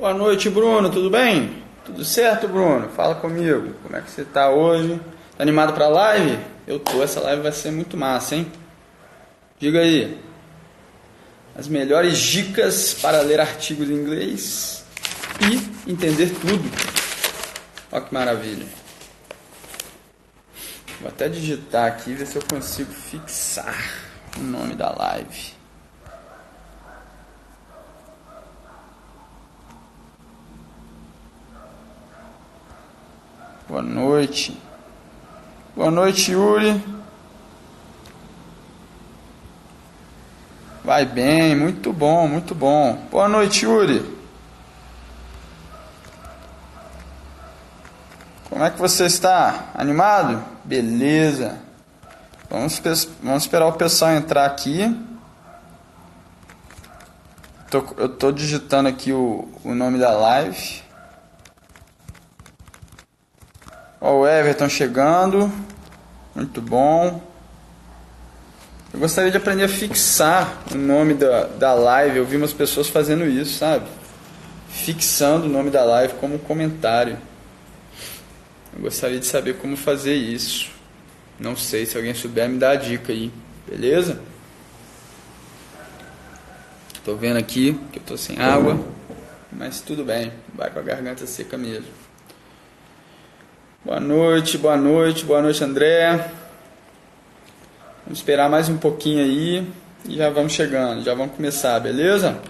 Boa noite, Bruno, tudo bem? Tudo certo, Bruno? Fala comigo, como é que você tá hoje? Tá animado pra live? Eu tô, essa live vai ser muito massa, hein? Diga aí, as melhores dicas para ler artigos em inglês e entender tudo. Olha que maravilha. Vou até digitar aqui, ver se eu consigo fixar o nome da live. Boa noite. Boa noite, Yuri. Vai bem, muito bom, muito bom. Boa noite, Yuri. Como é que você está? Animado? Beleza. Vamos esperar o pessoal entrar aqui. Eu tô digitando aqui o nome da live. Ó, o Everton chegando. Muito bom. Eu gostaria de aprender a fixar o nome da live. Eu vi umas pessoas fazendo isso, sabe? Fixando o nome da live como comentário. Eu gostaria de saber como fazer isso. Não sei, se alguém souber me dá a dica aí. Beleza? Tô vendo aqui que eu tô sem água. Mas tudo bem, vai com a garganta seca mesmo. Boa noite, boa noite, boa noite, André. Vamos esperar mais um pouquinho aí e já vamos chegando, já vamos começar, beleza?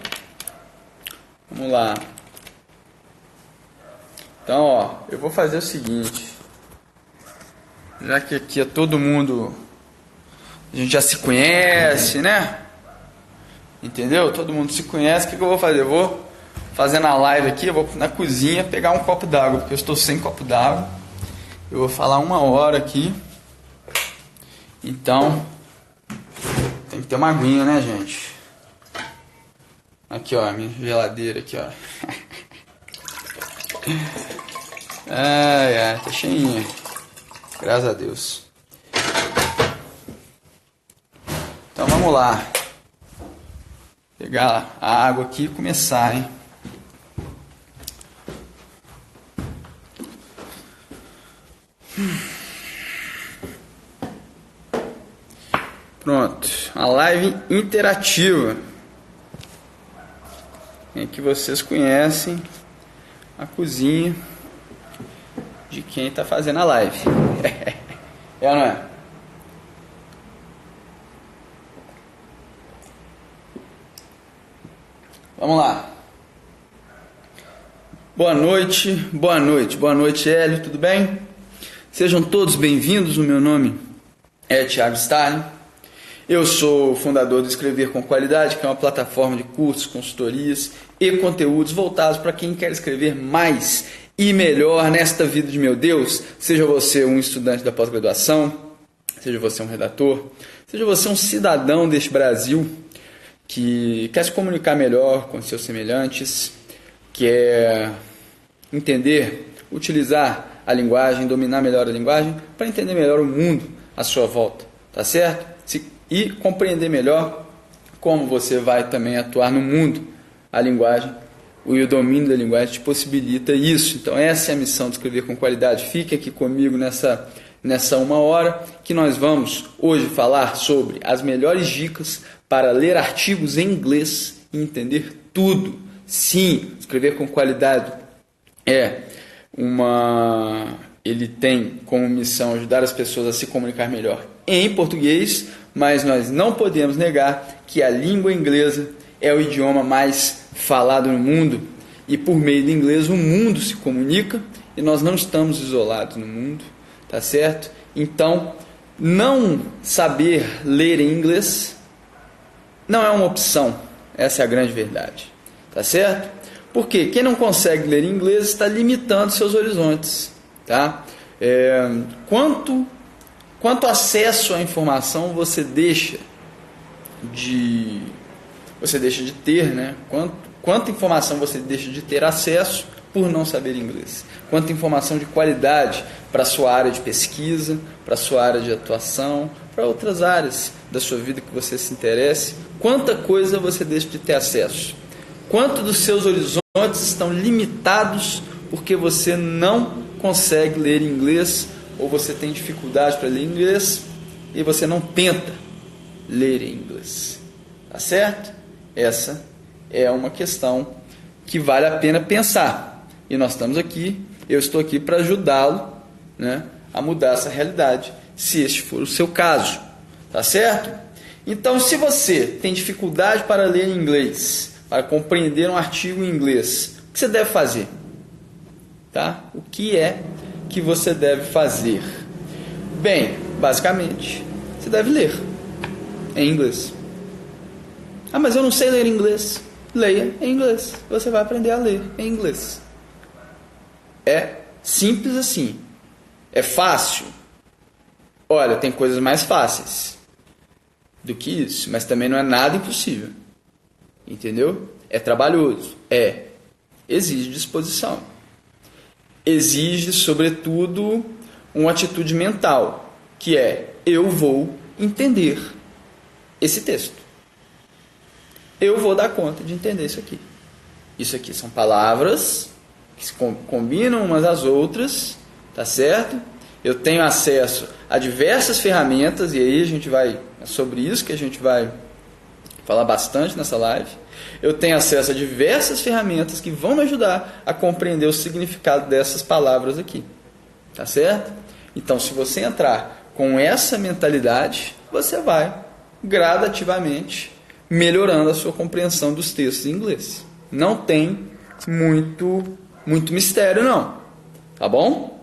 Vamos lá. Então, ó, eu vou fazer o seguinte. Já que aqui é todo mundo, a gente já se conhece, né? Entendeu? Todo mundo se conhece, o que eu vou fazer? Eu vou fazer na live aqui, eu vou na cozinha pegar um copo d'água, porque eu estou sem copo d'água. Eu vou falar 1 hora aqui. Então, tem que ter uma aguinha, né, gente? Aqui, ó, minha geladeira aqui, ó. Tá cheinha. Graças a Deus. Então, vamos lá. Pegar a água aqui e começar, hein? Pronto, a live interativa em que vocês conhecem a cozinha de quem está fazendo a live. É ou não é? Vamos lá. Boa noite, boa noite, boa noite, Hélio, tudo bem? Sejam todos bem-vindos, o meu nome é Thiago Stalin. Eu sou o fundador do Escrever com Qualidade, que é uma plataforma de cursos, consultorias e conteúdos voltados para quem quer escrever mais e melhor nesta vida de meu Deus. Seja você um estudante da pós-graduação, seja você um redator, seja você um cidadão deste Brasil que quer se comunicar melhor com seus semelhantes, quer entender, utilizar a linguagem, dominar melhor a linguagem para entender melhor o mundo à sua volta, tá certo? E compreender melhor como você vai também atuar no mundo. A linguagem e o domínio da linguagem te possibilita isso. Então essa é a missão de Escrever com Qualidade. Fique aqui comigo nessa 1 hora que nós vamos hoje falar sobre as melhores dicas para ler artigos em inglês e entender tudo. Sim, Escrever com Qualidade ele tem como missão ajudar as pessoas a se comunicar melhor em português, mas nós não podemos negar que a língua inglesa é o idioma mais falado no mundo e por meio do inglês o mundo se comunica e nós não estamos isolados no mundo, tá certo? Então, não saber ler em inglês não é uma opção, essa é a grande verdade, tá certo? Porque quem não consegue ler em inglês está limitando seus horizontes, tá? Quanto acesso à informação você deixa de ter, né? Quanta informação você deixa de ter acesso por não saber inglês? Quanta informação de qualidade para a sua área de pesquisa, para a sua área de atuação, para outras áreas da sua vida que você se interesse? Quanta coisa você deixa de ter acesso? Quanto dos seus horizontes horizontes estão limitados porque você não consegue ler inglês ou você tem dificuldade para ler inglês e você não tenta ler em inglês. Tá certo? Essa é uma questão que vale a pena pensar. E nós estamos aqui, eu estou aqui para ajudá-lo, né, a mudar essa realidade, se este for o seu caso. Tá certo? Então, se você tem dificuldade para ler em inglês, para compreender um artigo em inglês, o que você deve fazer? Tá? O que é que você deve fazer? Bem, basicamente, você deve ler em inglês. Ah, mas eu não sei ler inglês. Leia em inglês. Você vai aprender a ler em inglês. É simples assim. É fácil? Olha, tem coisas mais fáceis do que isso, mas também não é nada impossível. Entendeu? É trabalhoso. Exige disposição. Exige, sobretudo, uma atitude mental, que é: eu vou entender esse texto. Eu vou dar conta de entender isso aqui. Isso aqui são palavras que se combinam umas às outras, tá certo? Eu tenho acesso a diversas ferramentas, e aí é sobre isso que a gente vai falar bastante nessa live. Eu tenho acesso a diversas ferramentas que vão me ajudar a compreender o significado dessas palavras aqui, tá certo? Então, se você entrar com essa mentalidade, você vai gradativamente melhorando a sua compreensão dos textos em inglês. Não tem muito mistério, não. Tá bom?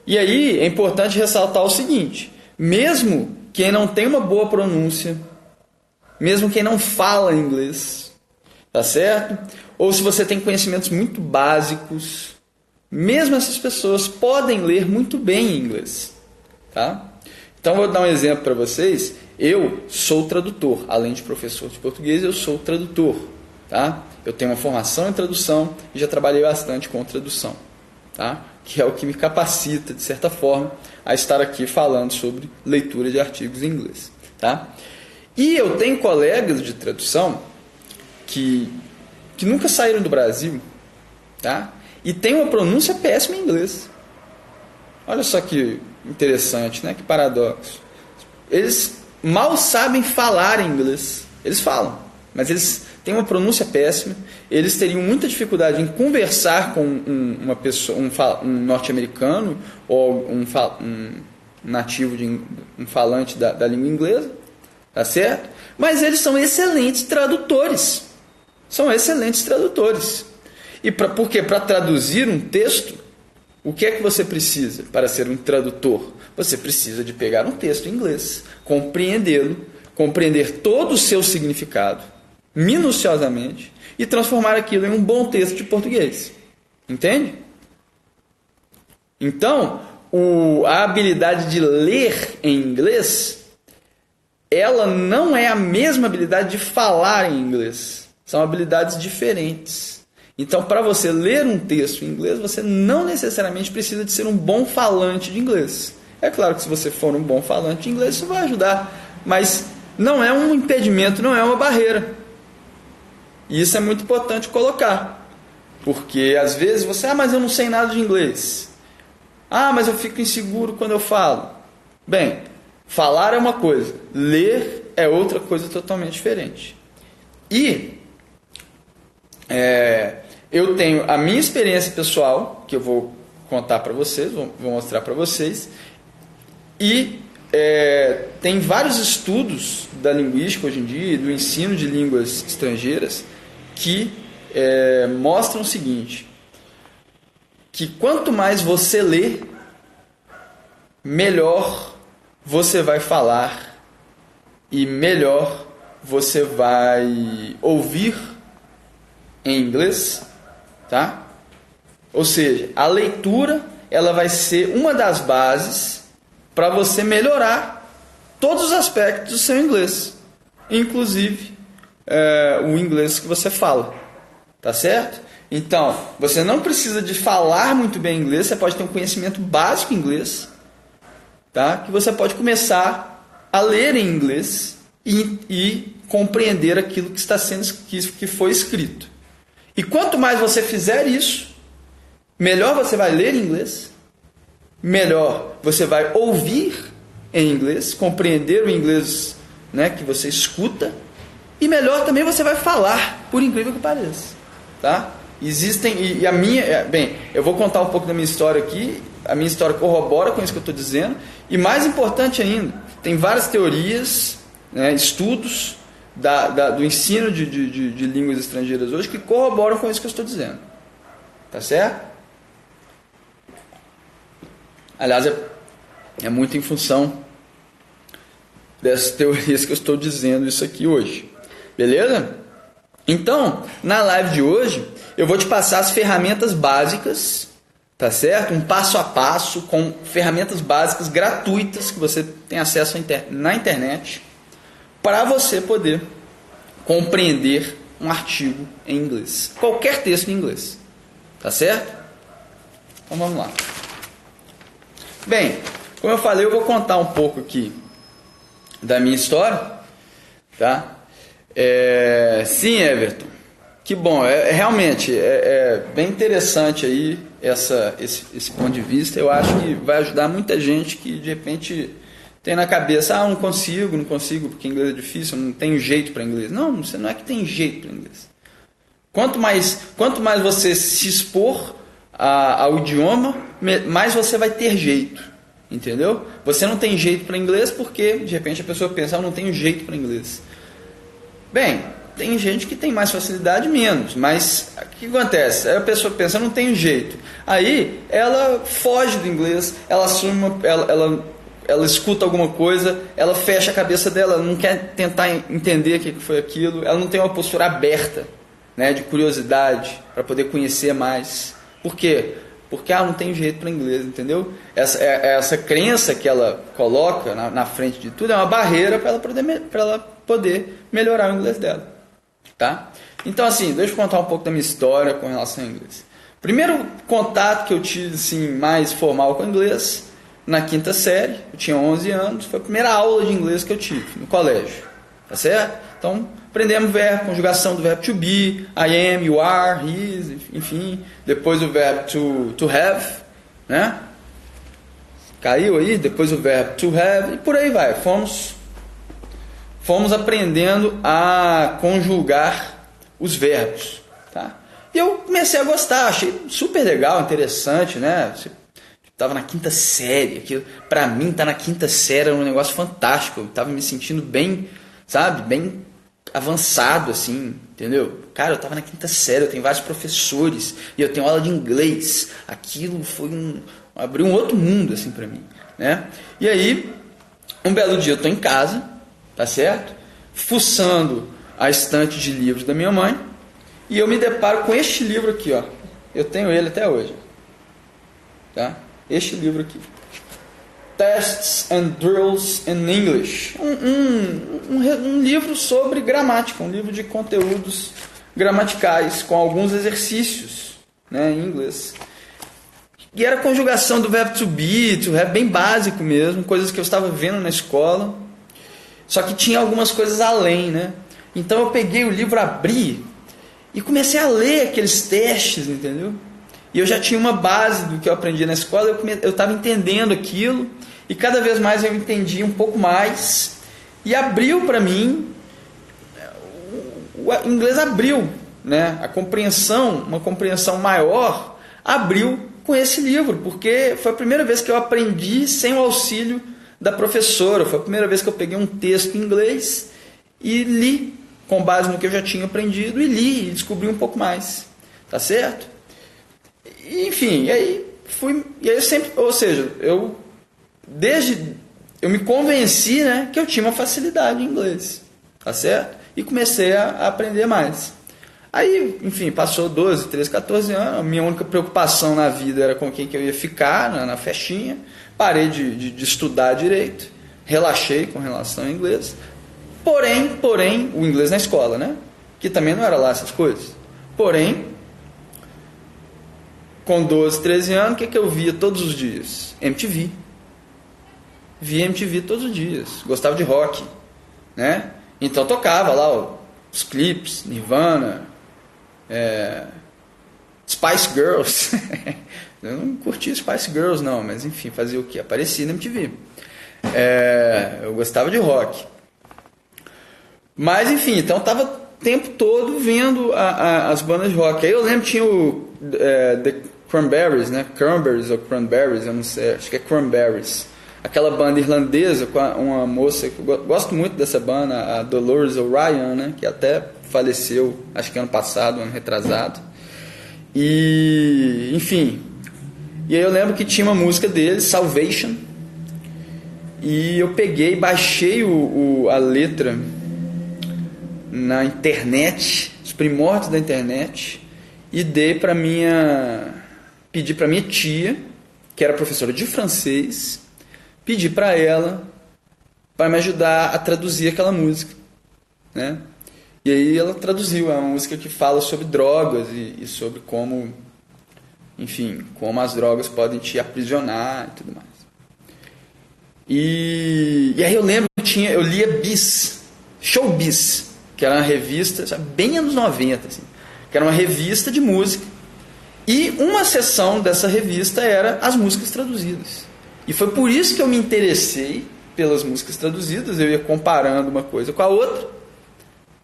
E aí, é importante ressaltar o seguinte: mesmo quem não tem uma boa pronúncia, mesmo quem não fala inglês, tá certo? Ou se você tem conhecimentos muito básicos, mesmo essas pessoas podem ler muito bem em inglês, tá? Então, vou dar um exemplo para vocês. Eu sou tradutor, além de professor de português, eu sou tradutor, tá? Eu tenho uma formação em tradução e já trabalhei bastante com tradução, tá? Que é o que me capacita, de certa forma, a estar aqui falando sobre leitura de artigos em inglês, tá? E eu tenho colegas de tradução que nunca saíram do Brasil, tá? E tem uma pronúncia péssima em inglês. Olha só que interessante, né? Que paradoxo. Eles mal sabem falar inglês. Eles falam, mas eles têm uma pronúncia péssima. Eles teriam muita dificuldade em conversar com uma pessoa, um norte-americano ou um nativo, um falante da língua inglesa, tá certo? Mas eles são excelentes tradutores. São excelentes tradutores. E porque para traduzir um texto, o que é que você precisa para ser um tradutor? Você precisa de pegar um texto em inglês, compreendê-lo, compreender todo o seu significado, minuciosamente, e transformar aquilo em um bom texto de português. Entende? Então, a habilidade de ler em inglês, ela não é a mesma habilidade de falar em inglês. São habilidades diferentes. Então, para você ler um texto em inglês, você não necessariamente precisa de ser um bom falante de inglês. É claro que se você for um bom falante de inglês, isso vai ajudar, mas não é um impedimento, não é uma barreira. E isso é muito importante colocar, porque às vezes você, mas eu não sei nada de inglês. Mas eu fico inseguro quando eu falo. Bem, falar é uma coisa, ler é outra coisa totalmente diferente. E eu tenho a minha experiência pessoal, que eu vou contar para vocês, vou mostrar para vocês, e tem vários estudos da linguística hoje em dia, do ensino de línguas estrangeiras, que mostram o seguinte, que quanto mais você lê, melhor você vai falar e melhor você vai ouvir em inglês, tá? Ou seja, a leitura ela vai ser uma das bases para você melhorar todos os aspectos do seu inglês, inclusive o inglês que você fala, tá certo? Então, você não precisa de falar muito bem inglês, você pode ter um conhecimento básico em inglês, tá? Que você pode começar a ler em inglês e compreender aquilo que está sendo que foi escrito. E quanto mais você fizer isso, melhor você vai ler inglês, melhor você vai ouvir em inglês, compreender o inglês, né, que você escuta, e melhor também você vai falar, por incrível que pareça, tá? Existem, e a minha, bem, eu vou contar um pouco da minha história aqui, a minha história corrobora com isso que eu estou dizendo, e mais importante ainda, tem várias teorias, né, estudos do ensino de línguas estrangeiras hoje que corroboram com isso que eu estou dizendo, tá certo? Aliás, é muito em função dessas teorias que eu estou dizendo isso aqui hoje. Beleza? Então, na live de hoje, eu vou te passar as ferramentas básicas, tá certo? Um passo a passo com ferramentas básicas gratuitas que você tem acesso na internet para você poder compreender um artigo em inglês. Qualquer texto em inglês. Tá certo? Então vamos lá. Bem, como eu falei, eu vou contar um pouco aqui da minha história, tá? Sim, Everton, que bom, realmente é bem interessante aí esse ponto de vista. Eu acho que vai ajudar muita gente que de repente tem na cabeça, não consigo porque inglês é difícil, não tenho jeito para inglês. Não, você não é que tem jeito para inglês. Quanto mais você se expor ao idioma, mais você vai ter jeito, entendeu? Você não tem jeito para inglês porque de repente a pessoa pensa, eu não tenho jeito para inglês. Bem, tem gente que tem mais facilidade, menos, mas o que acontece? Aí a pessoa pensa, eu não tenho jeito. Aí ela foge do inglês, ela assume, ela escuta alguma coisa, ela fecha a cabeça dela, ela não quer tentar entender o que foi aquilo, ela não tem uma postura aberta, né, de curiosidade, para poder conhecer mais. Por quê? Porque não tem jeito para inglês, entendeu? Essa crença que ela coloca na frente de tudo é uma barreira para ela poder melhorar o inglês dela, tá? Então, assim, deixa eu contar um pouco da minha história com relação ao inglês. Primeiro contato que eu tive, assim, mais formal com o inglês, na quinta série, eu tinha 11 anos, foi a primeira aula de inglês que eu tive no colégio, tá certo? Então, aprendemos verbo, conjugação do verbo to be, I am, you are, he is, enfim, depois o verbo to have, né? Caiu aí, depois o verbo to have, e por aí vai, fomos aprendendo a conjugar os verbos, tá? E eu comecei a gostar, achei super legal, interessante, né? Estava na quinta série, aquilo, pra mim estar na quinta série era um negócio fantástico, eu estava me sentindo bem, sabe, bem avançado, assim, entendeu? Cara, eu estava na quinta série, eu tenho vários professores, e eu tenho aula de inglês, aquilo foi abriu um outro mundo, assim, pra mim, né? E aí, um belo dia eu estou em casa, tá certo? Fuçando a estante de livros da minha mãe, e eu me deparo com este livro aqui, ó. Eu tenho ele até hoje, tá? Este livro aqui, Tests and Drills in English, um livro sobre gramática, um livro de conteúdos gramaticais com alguns exercícios, né, em inglês. E era a conjugação do verbo to be, to have, bem básico mesmo, coisas que eu estava vendo na escola, só que tinha algumas coisas além, né? Então eu peguei o livro, abri e comecei a ler aqueles testes, entendeu? E eu já tinha uma base do que eu aprendi na escola, eu estava entendendo aquilo, e cada vez mais eu entendi um pouco mais, e abriu para mim, o inglês abriu, né? A compreensão, uma compreensão maior, abriu com esse livro, porque foi a primeira vez que eu aprendi sem o auxílio da professora, foi a primeira vez que eu peguei um texto em inglês e li, com base no que eu já tinha aprendido, e li, e descobri um pouco mais, tá certo? Enfim, e aí eu sempre, ou seja, eu me convenci, né, que eu tinha uma facilidade em inglês, tá certo? E comecei a aprender mais. Aí, enfim, passou 12, 13, 14 anos, a minha única preocupação na vida era com quem que eu ia ficar na festinha, parei de estudar direito, relaxei com relação ao inglês, porém, o inglês na escola, né, que também não era lá essas coisas, porém, com 12, 13 anos, o que eu via todos os dias? MTV. Via MTV todos os dias. Gostava de rock, né? Então tocava lá os clipes, Nirvana, Spice Girls. Eu não curti Spice Girls não, mas enfim, fazia o que? Aparecia na MTV. Eu gostava de rock. Mas enfim, então tava o tempo todo vendo as bandas de rock. Aí eu lembro que tinha o The Cranberries, né? Cranberries ou Cranberries, eu não sei, acho que é Cranberries. Aquela banda irlandesa com uma moça que eu gosto muito dessa banda, a Dolores O'Riordan, né? Que até faleceu, acho que ano passado, ano retrasado. E, enfim. E aí eu lembro que tinha uma música deles, Salvation. E eu peguei, baixei a letra na internet, os primórdios da internet, e pedi para minha tia, que era professora de francês, pedi para ela para me ajudar a traduzir aquela música, né? E aí ela traduziu, é uma música que fala sobre drogas e sobre como, enfim, como as drogas podem te aprisionar e tudo mais. E aí eu lembro que eu lia Bis, Showbiz, que era uma revista, sabe, bem anos 90, assim, que era uma revista de música, e uma seção dessa revista era as músicas traduzidas. E foi por isso que eu me interessei pelas músicas traduzidas, eu ia comparando uma coisa com a outra,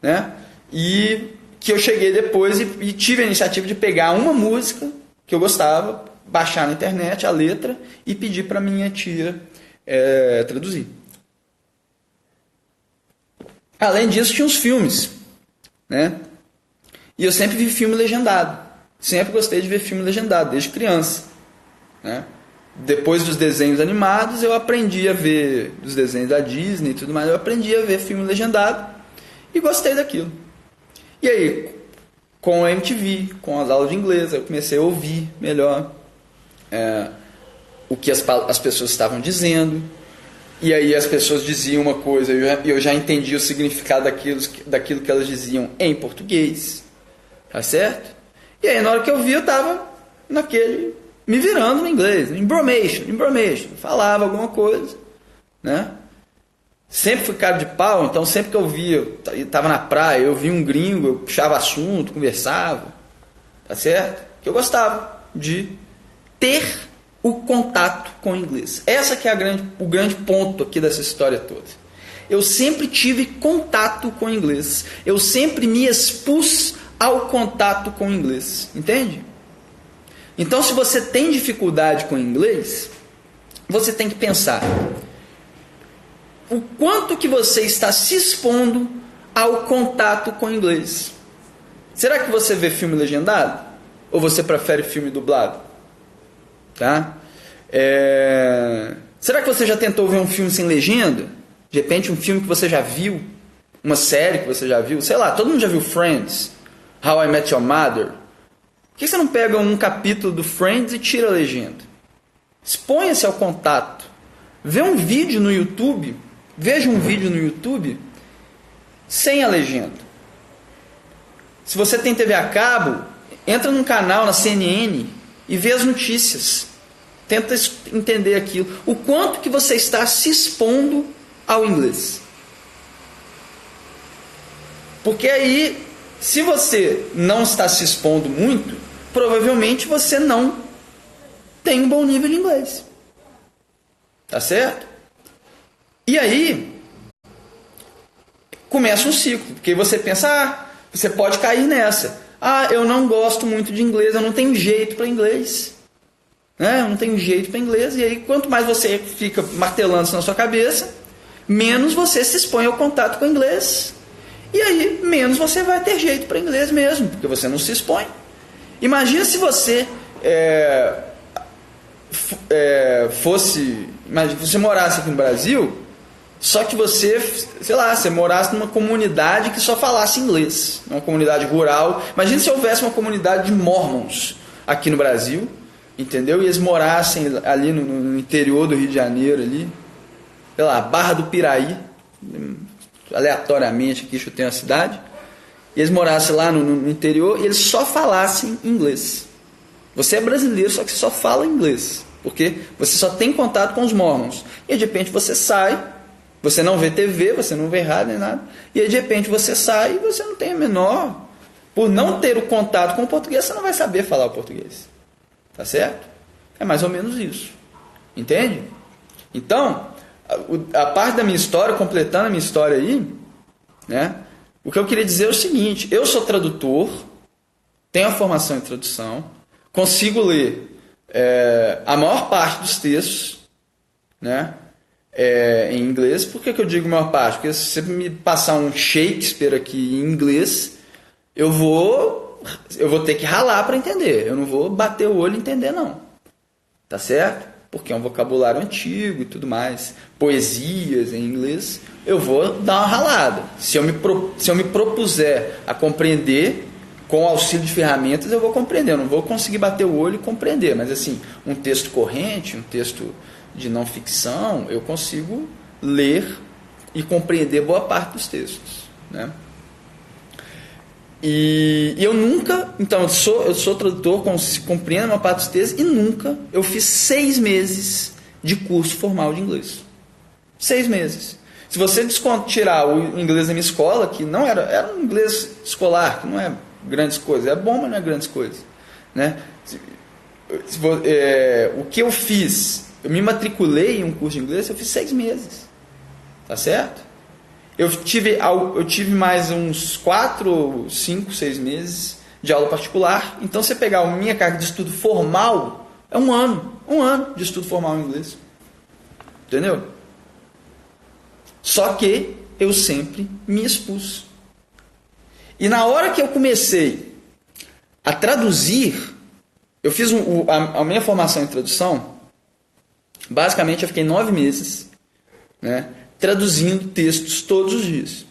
né? E que eu cheguei depois e tive a iniciativa de pegar uma música que eu gostava, baixar na internet a letra e pedir para minha tia traduzir. Além disso, tinha os filmes, né? E eu sempre vi filme legendado. Sempre gostei de ver filme legendado, desde criança, né? Depois dos desenhos animados, eu aprendi a ver os desenhos da Disney e tudo mais. Eu aprendi a ver filme legendado e gostei daquilo. E aí, com a MTV, com as aulas de inglês, eu comecei a ouvir melhor o que as pessoas estavam dizendo. E aí as pessoas diziam uma coisa e eu já entendi o significado daquilo que elas diziam em português. Tá certo? E aí na hora que eu vi, eu estava me virando no inglês. Embromation. Falava alguma coisa, né? Sempre fui cara de pau, então sempre que eu via, eu estava na praia, eu vi um gringo, eu puxava assunto, conversava. Tá certo? Que eu gostava de ter o contato com o inglês. Essa que é o grande ponto aqui dessa história toda. Eu sempre tive contato com o inglês. Eu sempre me expus ao contato com o inglês. Entende? Então, se você tem dificuldade com o inglês, você tem que pensar o quanto que você está se expondo ao contato com o inglês. Será que você vê filme legendado? Ou você prefere filme dublado? Tá? Será que você já tentou ver um filme sem legenda? De repente um filme que você já viu, uma série que você já viu, sei lá, todo mundo já viu Friends, How I Met Your Mother. Por que você não pega um capítulo do Friends e tira a legenda? Exponha-se ao contato. Veja um vídeo no YouTube sem a legenda. Se você tem TV a cabo, entra num canal na CNN e vê as notícias. Tenta entender aquilo. O quanto que você está se expondo ao inglês. Porque aí, se você não está se expondo muito, provavelmente você não tem um bom nível de inglês. Tá certo? E aí, começa um ciclo. Porque você pensa, você pode cair nessa. Eu não gosto muito de inglês, eu não tenho jeito para inglês. Eu não tenho jeito para inglês. E aí, quanto mais você fica martelando isso na sua cabeça, menos você se expõe ao contato com o inglês. E aí, menos você vai ter jeito para inglês mesmo, porque você não se expõe. Imagina se você imagina, você morasse aqui no Brasil, só que você, sei lá, você morasse numa comunidade que só falasse inglês, uma comunidade rural. Imagina se houvesse uma comunidade de mormons aqui no Brasil, entendeu? E eles morassem ali no interior do Rio de Janeiro, ali, sei lá, Barra do Piraí, aleatoriamente aqui chutei uma cidade, e eles morassem lá no interior e eles só falassem inglês. Você é brasileiro, só que você só fala inglês, porque você só tem contato com os mormons. E de repente você sai, você não vê TV, você não vê rádio nem nada, e aí de repente você sai e você não tem a menor por não ter o contato com o português, você não vai saber falar o português. Tá certo? É mais ou menos isso. Entende? Então, a parte da minha história, completando a minha história aí, né? O que eu queria dizer é o seguinte: eu sou tradutor, tenho a formação em tradução, consigo ler a maior parte dos textos, né? Em inglês. Por que eu digo maior parte? Porque se você me passar um Shakespeare aqui em inglês, eu vou ter que ralar para entender. Eu não vou bater o olho e entender, não. Tá certo? Porque é um vocabulário antigo e tudo mais. Poesias em inglês, eu vou dar uma ralada. Se eu me propuser a compreender com auxílio de ferramentas, eu vou compreender. Eu não vou conseguir bater o olho e compreender. Mas assim, um texto corrente, um texto de não ficção, eu consigo ler e compreender boa parte dos textos, né? E eu nunca, então eu sou tradutor, compreendo uma parte dos textos, e nunca eu fiz 6 meses de curso formal de inglês. 6 meses. Se você tirar o inglês da minha escola, que não era um inglês escolar, que não é grandes coisas, é bom, mas não é grandes coisas, né? O que eu fiz, eu me matriculei em um curso de inglês, eu fiz 6 meses, tá certo? Eu tive mais uns 4, 5, 6 meses de aula particular. Então, você pegar a minha carga de estudo formal, é um ano de estudo formal em inglês. Entendeu? Só que eu sempre me expus. E na hora que eu comecei a traduzir, eu fiz a minha formação em tradução, basicamente eu fiquei 9 meses, né, traduzindo textos todos os dias.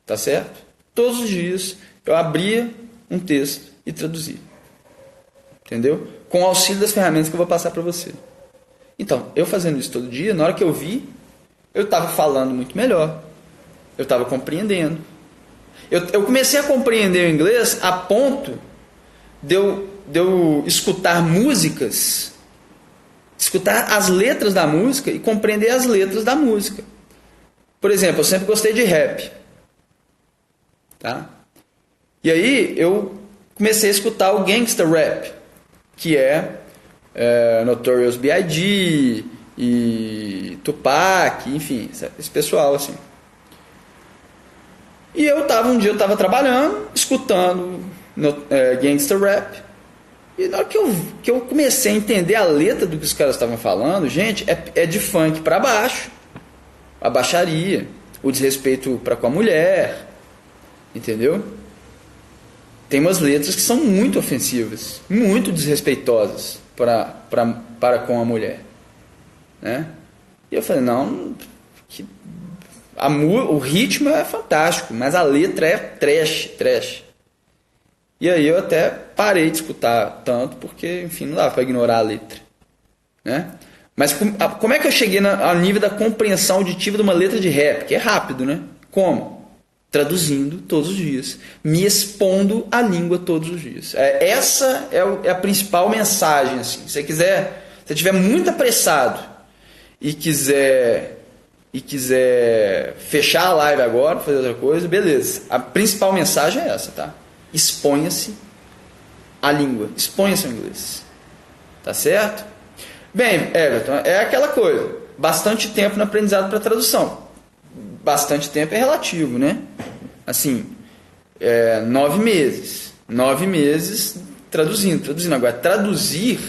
Tá certo? Todos os dias eu abria um texto e traduzia. Entendeu? Com o auxílio das ferramentas que eu vou passar para você. Então, eu fazendo isso todo dia, na hora que eu vi, eu estava falando muito melhor. Eu estava compreendendo. Eu comecei a compreender o inglês a ponto de eu escutar músicas, escutar as letras da música e compreender as letras da música. Por exemplo, eu sempre gostei de rap. Tá? E aí eu comecei a escutar o gangsta rap, que é Notorious B.I.G. e Tupac, enfim, esse pessoal assim. E um dia eu estava trabalhando, escutando gangsta rap. E na hora que eu comecei a entender a letra do que os caras estavam falando, gente, é de funk para baixo. A baixaria, o desrespeito para com a mulher, entendeu? Tem umas letras que são muito ofensivas, muito desrespeitosas para com a mulher, né? E eu falei, não, o ritmo é fantástico, mas a letra é trash. E aí eu até parei de escutar tanto, porque, enfim, não dava para ignorar a letra, né? Mas como é que eu cheguei ao nível da compreensão auditiva de uma letra de rap? Que é rápido, né? Como? Traduzindo todos os dias, me expondo à língua todos os dias. Essa é a principal mensagem. Assim. Se você estiver muito apressado e quiser fechar a live agora, fazer outra coisa, beleza. A principal mensagem é essa, tá? Exponha-se à língua, exponha-se ao inglês. Tá certo? Bem, Everton, é aquela coisa. Bastante tempo no aprendizado para tradução. Bastante tempo é relativo, né? Assim, 9 meses. 9 meses traduzindo. Agora, traduzir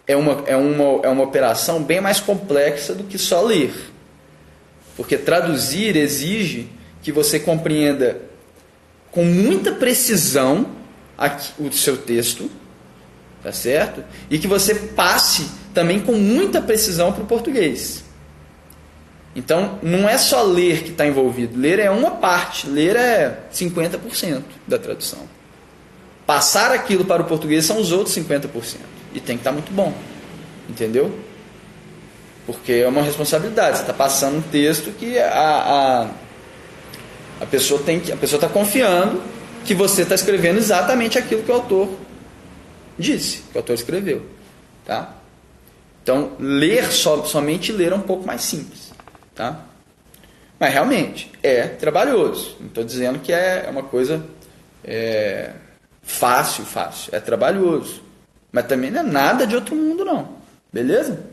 é uma operação bem mais complexa do que só ler. Porque traduzir exige que você compreenda com muita precisão o seu texto, tá certo? E que você passe também com muita precisão para o português. Então, não é só ler que está envolvido. Ler é uma parte. Ler é 50% da tradução. Passar aquilo para o português são os outros 50%. E tem que estar muito bom. Entendeu? Porque é uma responsabilidade. Você está passando um texto que a pessoa está confiando que você está escrevendo exatamente aquilo que o autor disse, que o autor escreveu. Tá? Então, somente ler é um pouco mais simples. Tá? Mas realmente é trabalhoso. Não estou dizendo que é uma coisa fácil. É trabalhoso. Mas também não é nada de outro mundo, não. Beleza?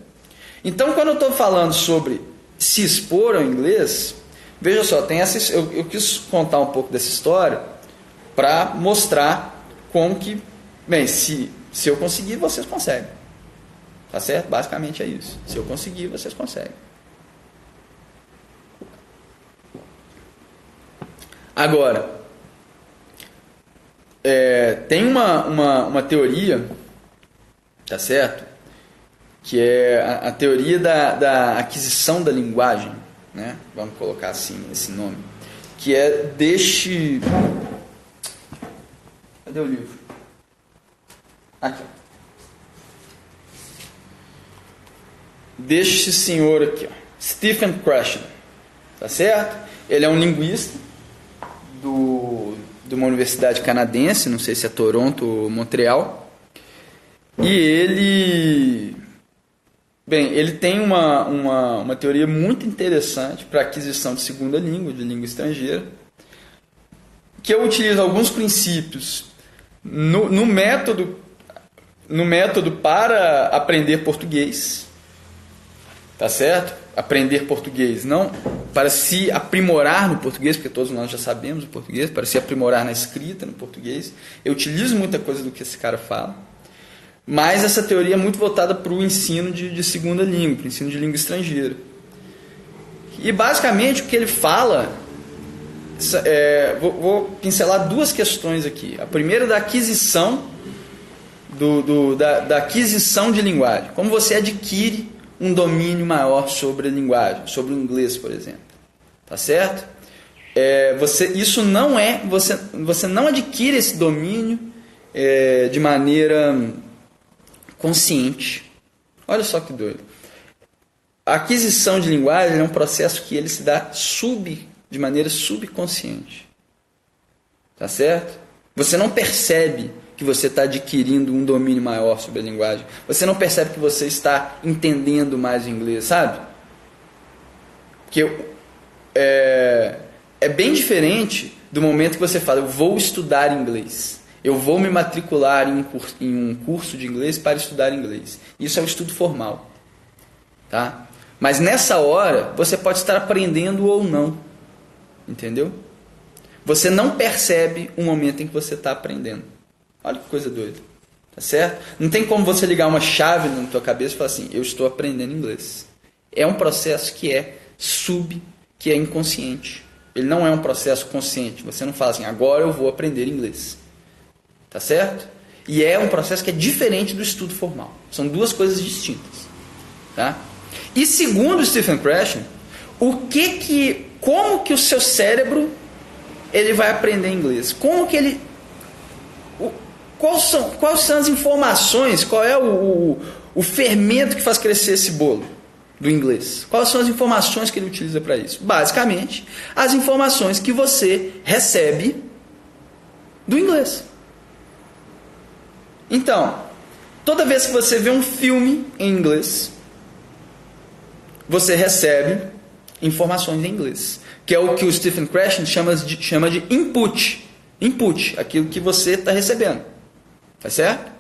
Então, quando eu estou falando sobre se expor ao inglês, veja só, eu quis contar um pouco dessa história para mostrar como que, bem, se eu conseguir, vocês conseguem. Tá certo? Basicamente é isso. Se eu conseguir, vocês conseguem. Agora, tem uma teoria, tá certo? Que é a teoria da aquisição da linguagem, né? Vamos colocar assim esse nome, que é cadê o livro? Aqui. Deste senhor aqui, ó, Stephen Krashen, tá certo? Ele é um linguista de uma universidade canadense, não sei se é Toronto ou Montreal, e ele tem uma teoria muito interessante para aquisição de segunda língua, de língua estrangeira, que eu utilizo alguns princípios no método para aprender português, tá certo? Aprender português, não para se aprimorar no português, porque todos nós já sabemos o português, para se aprimorar na escrita no português. Eu utilizo muita coisa do que esse cara fala, mas essa teoria é muito voltada para o ensino de segunda língua, para o ensino de língua estrangeira. E basicamente o que ele fala, vou pincelar duas questões aqui. A primeira da aquisição, da aquisição de linguagem. Como você adquire um domínio maior sobre a linguagem, sobre o inglês, por exemplo. Tá certo? Você não adquire esse domínio de maneira consciente. Olha só que doido. A aquisição de linguagem é um processo que ele se dá de maneira subconsciente. Tá certo? Você não percebe que você está adquirindo um domínio maior sobre a linguagem. Você não percebe que você está entendendo mais o inglês, sabe? Que é bem diferente do momento que você fala, eu vou estudar inglês. Eu vou me matricular em um curso de inglês para estudar inglês. Isso é um estudo formal. Tá? Mas nessa hora, você pode estar aprendendo ou não. Entendeu? Você não percebe o momento em que você está aprendendo. Olha que coisa doida. Tá certo? Não tem como você ligar uma chave na tua cabeça e falar assim, eu estou aprendendo inglês. É um processo que é inconsciente. Ele não é um processo consciente. Você não fala assim, agora eu vou aprender inglês. Tá certo? E é um processo que é diferente do estudo formal. São duas coisas distintas. Tá? E segundo Stephen Krashen, como que o seu cérebro ele vai aprender inglês? Quais são as informações? Qual é o fermento que faz crescer esse bolo do inglês? Quais são as informações que ele utiliza para isso? Basicamente, as informações que você recebe do inglês. Então, toda vez que você vê um filme em inglês, você recebe informações em inglês, que é o que o Stephen Krashen chama de input. Input, aquilo que você está recebendo. Tá certo?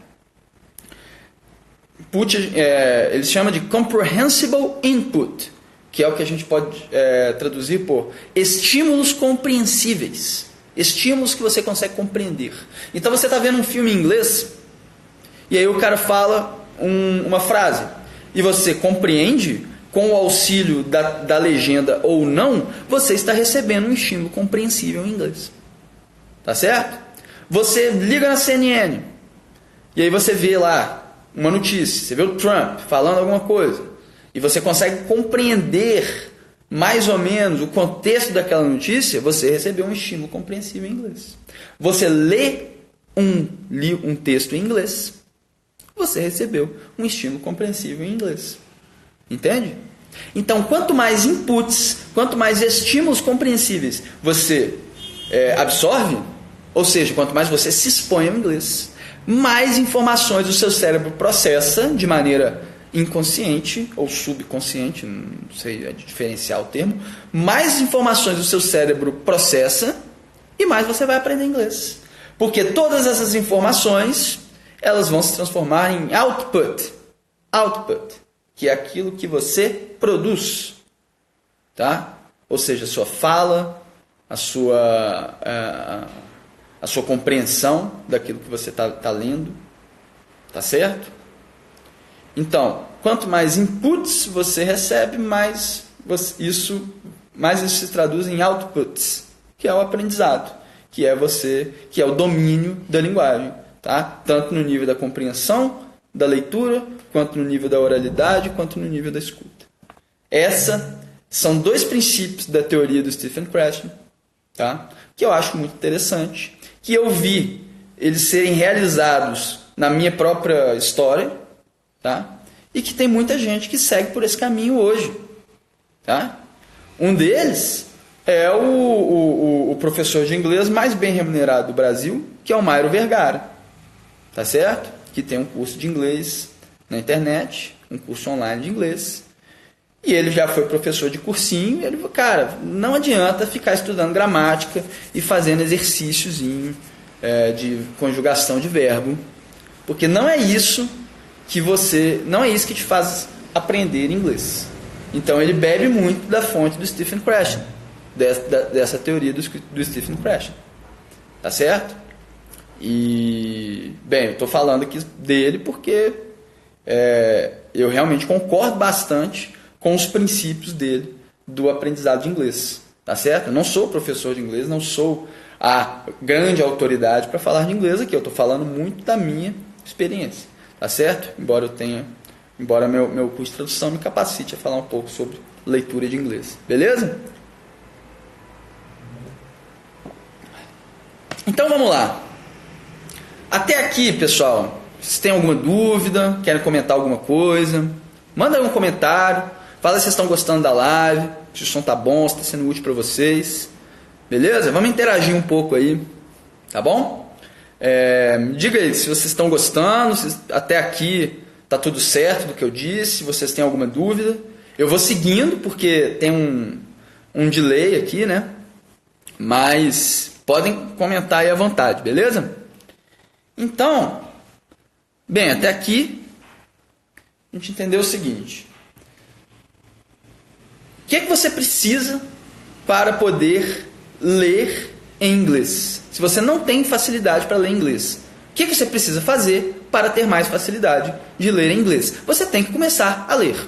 Input, ele chama de comprehensible input, que é o que a gente pode traduzir por estímulos compreensíveis. Estímulos que você consegue compreender. Então você está vendo um filme em inglês, e aí o cara fala uma frase, e você compreende, com o auxílio da legenda ou não, você está recebendo um estímulo compreensível em inglês. Tá certo? Você liga na CNN, e aí você vê lá uma notícia, você vê o Trump falando alguma coisa, e você consegue compreender mais ou menos o contexto daquela notícia, você recebeu um estímulo compreensível em inglês. Você lê um texto em inglês, você recebeu um estímulo compreensível em inglês. Entende? Então, quanto mais inputs, quanto mais estímulos compreensíveis você absorve, ou seja, quanto mais você se expõe ao inglês, mais informações o seu cérebro processa de maneira inconsciente ou subconsciente, não sei diferenciar o termo, mais informações o seu cérebro processa e mais você vai aprender inglês. Porque todas essas informações, elas vão se transformar em output. Output, que é aquilo que você produz. Tá? Ou seja, a sua fala, a sua compreensão daquilo que você está lendo. Tá certo? Então, quanto mais inputs você recebe, mais isso se traduz em outputs, que é o aprendizado, que é o domínio da linguagem, tá? Tanto no nível da compreensão, da leitura, quanto no nível da oralidade, quanto no nível da escuta. Essa são 2 princípios da teoria do Stephen Krashen, tá? Que eu acho muito interessante, que eu vi eles serem realizados na minha própria história, tá? E que tem muita gente que segue por esse caminho hoje, tá? Um deles é o professor de inglês mais bem remunerado do Brasil, que é o Mairo Vergara, tá certo? Que tem um curso de inglês na internet, um curso online de inglês, e ele já foi professor de cursinho, e ele falou, cara, não adianta ficar estudando gramática e fazendo exercícios de conjugação de verbo, porque não é isso que te faz aprender inglês. Então ele bebe muito da fonte do Stephen Krashen, dessa teoria do Stephen Krashen. Tá certo? E, bem, eu estou falando aqui dele porque eu realmente concordo bastante com os princípios dele do aprendizado de inglês. Tá certo? Eu não sou professor de inglês, não sou a grande autoridade para falar de inglês aqui. Eu estou falando muito da minha experiência. Tá certo? Embora meu curso de tradução me capacite a falar um pouco sobre leitura de inglês. Beleza? Então vamos lá. Até aqui, pessoal, vocês têm alguma dúvida? Querem comentar alguma coisa? Manda aí um comentário. Fala se vocês estão gostando da live, se o som tá bom, se está sendo útil para vocês. Beleza? Vamos interagir um pouco aí. Tá bom? Me diga aí se vocês estão gostando, se até aqui está tudo certo do que eu disse, se vocês têm alguma dúvida. Eu vou seguindo porque tem um delay aqui, né? Mas podem comentar aí à vontade, beleza? Então, bem, até aqui a gente entendeu o seguinte. O que é que você precisa para poder ler em inglês? Se você não tem facilidade para ler inglês, o que você precisa fazer para ter mais facilidade de ler em inglês? Você tem que começar a ler.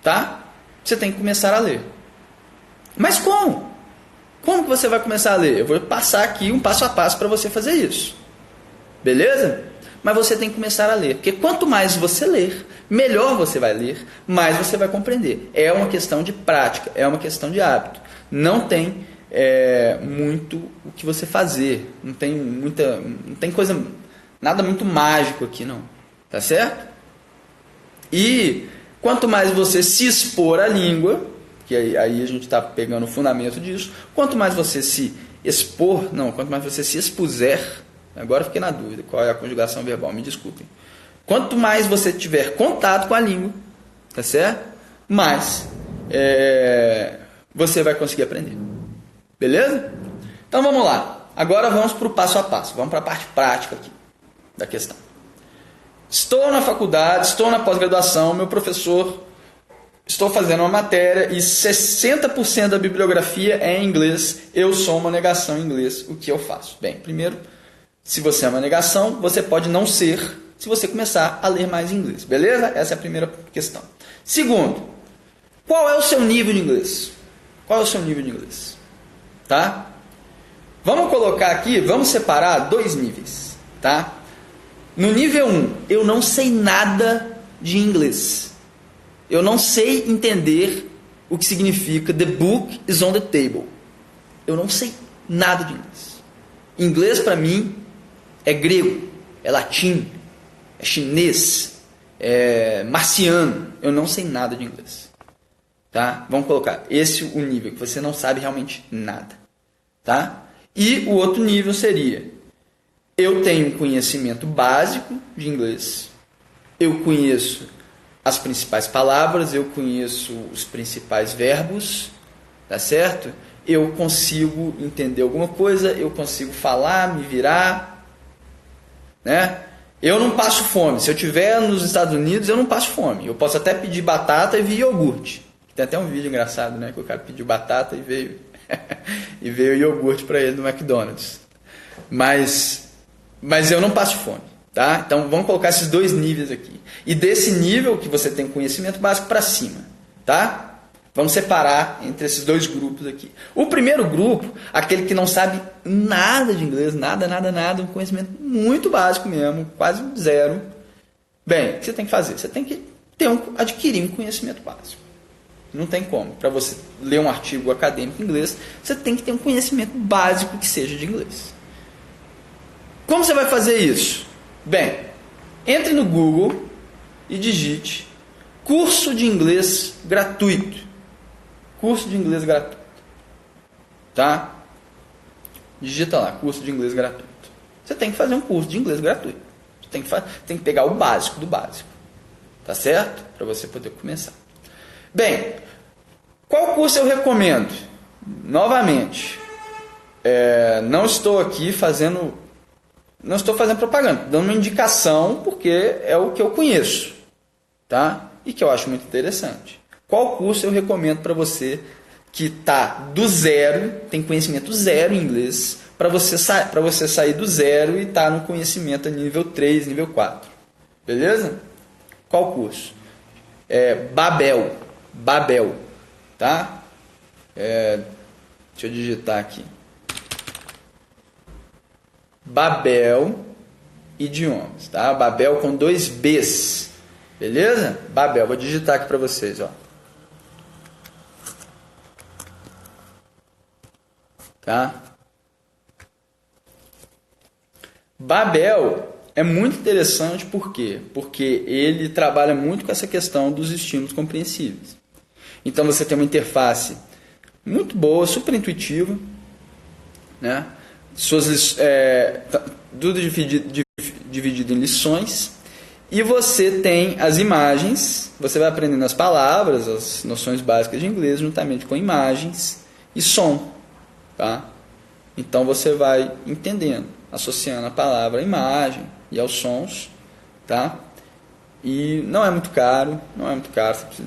Tá? Você tem que começar a ler. Mas como? Como que você vai começar a ler? Eu vou passar aqui um passo a passo para você fazer isso. Beleza? Mas você tem que começar a ler. Porque quanto mais você ler, melhor você vai ler, mais você vai compreender. É uma questão de prática, é uma questão de hábito. Não tem muito o que você fazer. Não tem coisa, nada muito mágico aqui, não. Tá certo? E quanto mais você se expor à língua, que aí a gente está pegando o fundamento disso, quanto mais você se expor, quanto mais você se expuser, agora eu fiquei na dúvida qual é a conjugação verbal, me desculpem. Quanto mais você tiver contato com a língua, tá certo? Mais você vai conseguir aprender. Beleza? Então vamos lá. Agora vamos para o passo a passo. Vamos para a parte prática aqui da questão. Estou na faculdade, estou na pós-graduação, meu professor, estou fazendo uma matéria e 60% da bibliografia é em inglês. Eu sou uma negação em inglês. O que eu faço? Bem, primeiro, se você é uma negação, você pode não ser se você começar a ler mais inglês. Beleza? Essa é a primeira questão. Segundo, qual é o seu nível de inglês? Qual é o seu nível de inglês? Tá? Vamos colocar aqui, vamos separar 2 níveis. Tá? No nível 1, eu não sei nada de inglês. Eu não sei entender o que significa the book is on the table. Eu não sei nada de inglês. Inglês para mim é grego, é latim, é chinês, é marciano. Eu não sei nada de inglês. Tá? Vamos colocar esse o nível que você não sabe realmente nada. Tá? E o outro nível seria: eu tenho um conhecimento básico de inglês, eu conheço as principais palavras, eu conheço os principais verbos, tá certo? eu consigo entender alguma coisa, eu consigo falar, me virar, né? Eu não passo fome. Se eu estiver nos Estados Unidos, eu não passo fome. Eu posso até pedir batata e vir iogurte. Tem até um vídeo engraçado, né? Que o cara pediu batata e veio e veio iogurte para ele no McDonald's. Mas eu não passo fome, tá? Então vamos colocar esses dois níveis aqui. E desse nível que você tem conhecimento básico para cima, tá? Vamos separar entre esses dois grupos aqui. O primeiro grupo, aquele que não sabe nada de inglês, nada, um conhecimento muito básico mesmo, quase zero. Bem, o que você tem que fazer? Você tem que adquirir um conhecimento básico. Não tem como. Para você ler um artigo acadêmico em inglês, você tem que ter um conhecimento básico que seja de inglês. Como você vai fazer isso? Bem, entre no Google e digite curso de inglês gratuito. Curso de inglês gratuito. Tá? Digita lá, curso de inglês gratuito. Você tem que fazer um curso de inglês gratuito. Você tem que pegar o básico do básico. Tá certo? Para você poder começar. Bem, qual curso eu recomendo? Novamente, não estou aqui fazendo propaganda, dando uma indicação porque é o que eu conheço, tá? E que eu acho muito interessante. Qual curso eu recomendo para você que está do zero, tem conhecimento zero em inglês, para você sair do zero e estar no conhecimento a nível 3, nível 4? Beleza? Qual curso? Babel, tá? Deixa eu digitar aqui. Babel Idiomas, tá? Babel com 2 Bs, beleza? Babel, vou digitar aqui para vocês, ó. Tá? Babel é muito interessante, por quê? Porque ele trabalha muito com essa questão dos estímulos compreensíveis. Então você tem uma interface muito boa, super intuitiva, né? Tudo dividido em lições, e você tem as imagens, você vai aprendendo as palavras, as noções básicas de inglês, juntamente com imagens e som. Tá? Então você vai entendendo, associando a palavra à imagem e aos sons, tá? E não é muito caro, você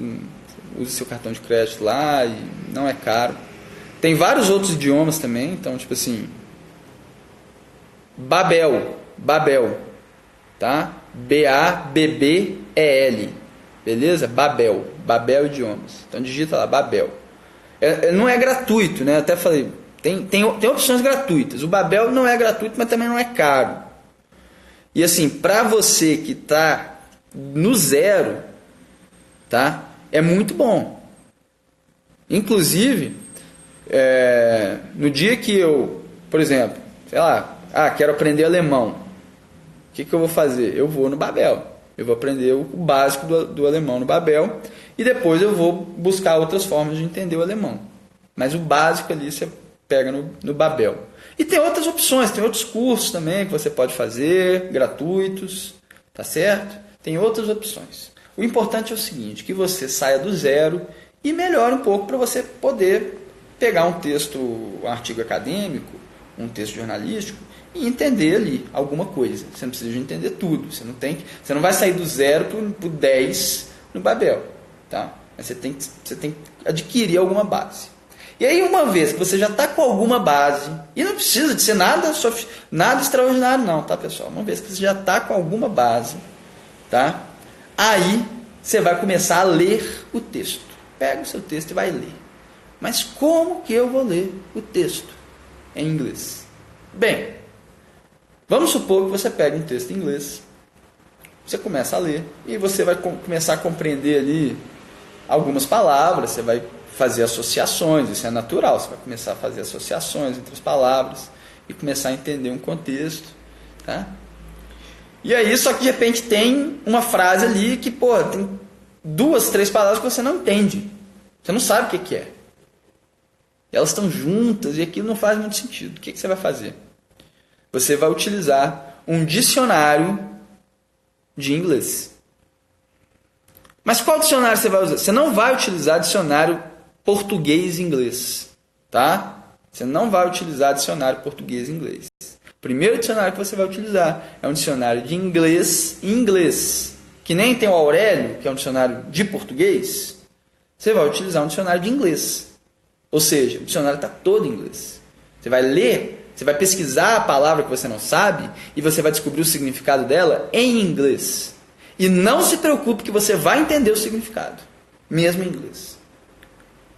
usa seu cartão de crédito lá e não é caro. Tem vários outros idiomas também, então tipo assim, Babel, tá? Babbel, beleza? Babel Idiomas. Então digita lá, Babel. Não é gratuito, né? Até falei, tem opções gratuitas. O Babel não é gratuito, mas também não é caro. E assim, para você que está no zero, tá? É muito bom. Inclusive, no dia que eu, por exemplo, sei lá, quero aprender alemão. O que eu vou fazer? Eu vou no Babel. Eu vou aprender o básico do alemão no Babel e depois eu vou buscar outras formas de entender o alemão. Mas o básico ali você pega no Babel. E tem outras opções, tem outros cursos também que você pode fazer, gratuitos, tá certo? Tem outras opções. O importante é o seguinte, que você saia do zero e melhore um pouco para você poder pegar um texto, um artigo acadêmico, um texto jornalístico e entender ali alguma coisa. Você não precisa de entender tudo. Você não vai sair do zero para o 10 no Babel. Tá? Mas você tem que adquirir alguma base. E aí, uma vez que você já está com alguma base, e não precisa de ser nada extraordinário não, tá, pessoal? Uma vez que você já está com alguma base, tá? Aí você vai começar a ler o texto. Pega o seu texto e vai ler. Mas como que eu vou ler o texto em inglês? Bem, vamos supor que você pega um texto em inglês, você começa a ler, e você vai começar a compreender ali algumas palavras, você vai fazer associações, isso é natural, você vai começar a fazer associações entre as palavras e começar a entender um contexto, tá? E aí, só que de repente tem uma frase ali que, tem 2, 3 palavras que você não entende, você não sabe o que é. Elas estão juntas e aquilo não faz muito sentido. O que você vai fazer? Você vai utilizar um dicionário de inglês. Mas qual dicionário você vai usar? Você não vai utilizar dicionário português e inglês. tá? Você não vai utilizar dicionário português e inglês. O primeiro dicionário que você vai utilizar é um dicionário de inglês e inglês, que nem tem o Aurélio, que é um dicionário de português. Você vai utilizar um dicionário de inglês. Ou seja, o dicionário está todo em inglês. Você vai ler, você vai pesquisar a palavra que você não sabe e você vai descobrir o significado dela em inglês. E não se preocupe que você vai entender o significado, mesmo em inglês.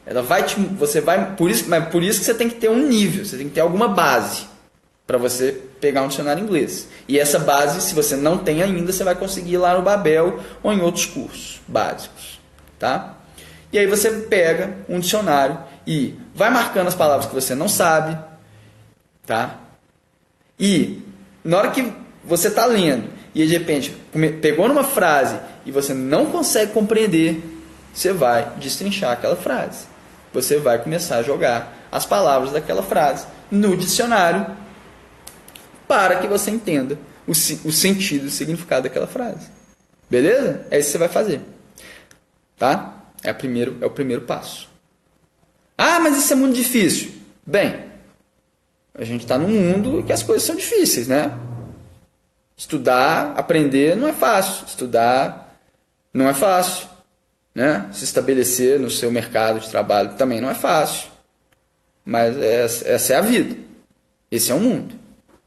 Ela vai você vai, por isso que você tem que ter um nível, você tem que ter alguma base para você pegar um dicionário em inglês. E essa base, se você não tem ainda, você vai conseguir lá no Babel ou em outros cursos básicos, tá? E aí você pega um dicionário e vai marcando as palavras que você não sabe, tá? E na hora que você está lendo e de repente pegou numa frase e você não consegue compreender, você vai destrinchar aquela frase. Você vai começar a jogar as palavras daquela frase no dicionário para que você entenda o sentido e o significado daquela frase. Beleza? É isso que você vai fazer. Tá? É o primeiro passo. Ah, mas isso é muito difícil. Bem, a gente está num mundo em que as coisas são difíceis, né? Estudar, aprender não é fácil. Estudar não é fácil. Né? Se estabelecer no seu mercado de trabalho também não é fácil. Mas essa é a vida. Esse é o mundo.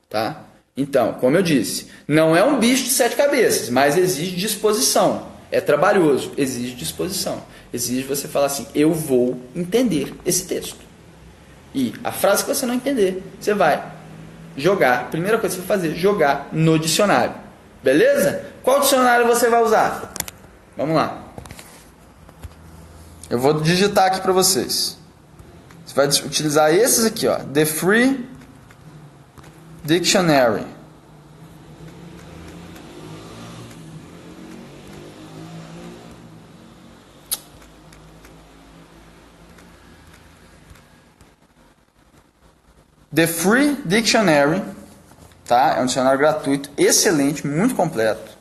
Tá? Então, como eu disse, não é um bicho de 7 cabeças, mas exige disposição. É trabalhoso, exige disposição. Exige você falar assim, eu vou entender esse texto. E a frase que você não entender, você vai jogar. A primeira coisa que você vai fazer, jogar no dicionário. Beleza? Qual dicionário você vai usar? Vamos lá. Eu vou digitar aqui para vocês. Você vai utilizar esses aqui, ó, The Free Dictionary. The Free Dictionary, tá? É um dicionário gratuito, excelente, muito completo.